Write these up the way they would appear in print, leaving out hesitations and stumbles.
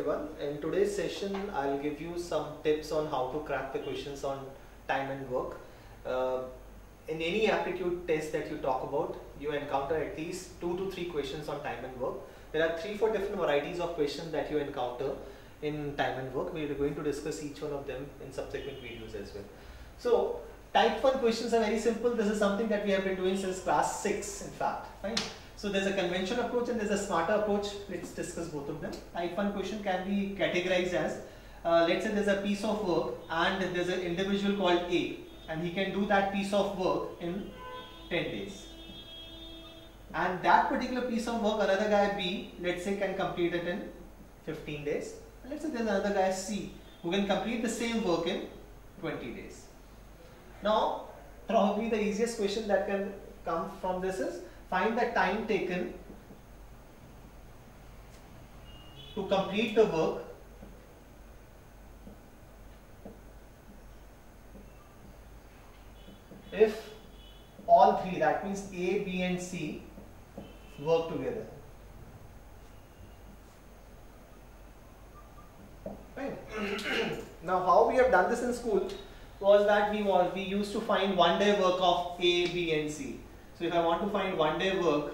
everyone. In today's session, I'll give you some tips on how to crack the questions on time and work. In any aptitude test that you talk about, you encounter at least 2 to 3 questions on time and work. There are 3-4 different varieties of questions that you encounter in time and work. We are going to discuss each one of them in subsequent videos as well. So, type 1 questions are very simple. This is something that we have been doing since class 6 in fact. Fine. So there's a conventional approach and there's a smarter approach. Let's discuss both of them. Type 1 question can be categorized as, let's say there's a piece of work and there's an individual called A and he can do that piece of work in 10 days. And that particular piece of work, another guy B, let's say can complete it in 15 days. And let's say there's another guy C who can complete the same work in 20 days. Now, probably the easiest question that can come from this is, find the time taken to complete the work if all three, that means A, B and C, work together. Right. Now how we have done this in school was that we used to find 1 day work of A, B and C. So if I want to find 1 day work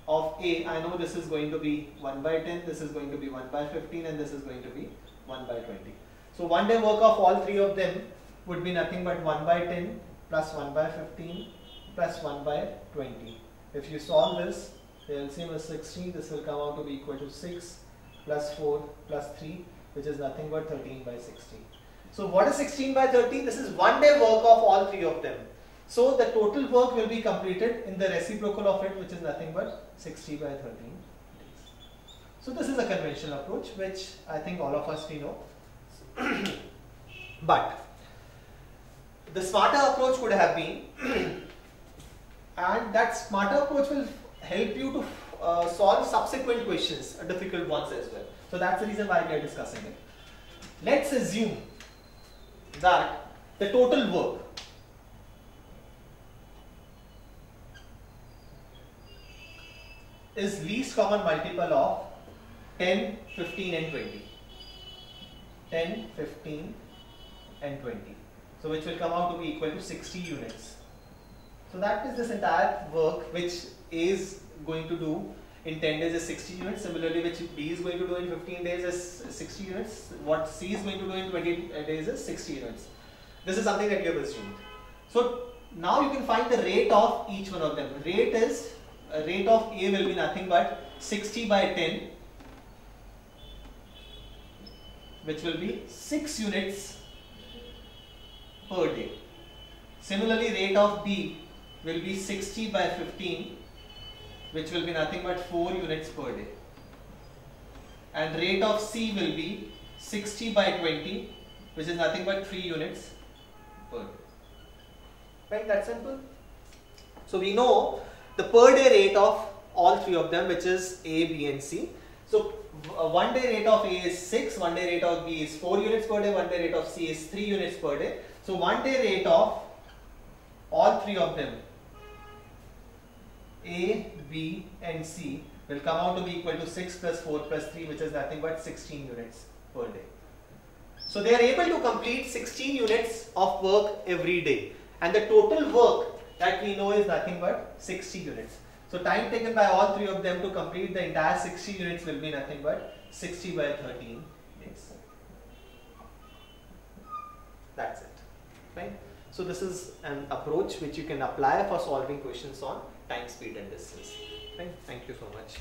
of A, I know this is going to be 1 by 10, this is going to be 1 by 15 and this is going to be 1 by 20. So 1 day work of all three of them would be nothing but 1 by 10 plus 1 by 15 plus 1 by 20. If you solve this, the LCM is 60, this will come out to be equal to 6 plus 4 plus 3, which is nothing but 13 by 60. So what is 16 by 30? This is 1 day work of all three of them. So the total work will be completed in the reciprocal of it, which is nothing but 60 by 13 days. So this is a conventional approach, which I think all of us we know. But the smarter approach could have been, and that smarter approach will help you to solve subsequent questions, difficult ones as well. So that's the reason why we are discussing it. Let's assume that the total work is least common multiple of 10, 15 and 20. 10, 15 and 20. So which will come out to be equal to 60 units. So that is this entire work which A is going to do in 10 days is 60 units. Similarly, which B is going to do in 15 days is 60 units. What C is going to do in 20 days is 60 units. This is something that you have assumed. So now you can find the rate of each one of them. Rate of A will be nothing but 60 by 10, which will be 6 units per day. Similarly, rate of B will be 60 by 15, which will be nothing but 4 units per day. And rate of C will be 60 by 20, which is nothing but 3 units per day. Right, that's simple. So we know the per day rate of all three of them, which is A, B and C. So 1 day rate of A is 6, 1 day rate of B is 4 units per day, 1 day rate of C is 3 units per day. So 1 day rate of all three of them, A, B and C, will come out to be equal to 6 plus 4 plus 3, which is nothing but 16 units per day. So they are able to complete 16 units of work every day, and the total work that we know is nothing but 60 units. So time taken by all three of them to complete the entire 60 units will be nothing but 60 by 13 days. That's it. Right? So this is an approach which you can apply for solving questions on time, speed and distance. Right? Thank you so much.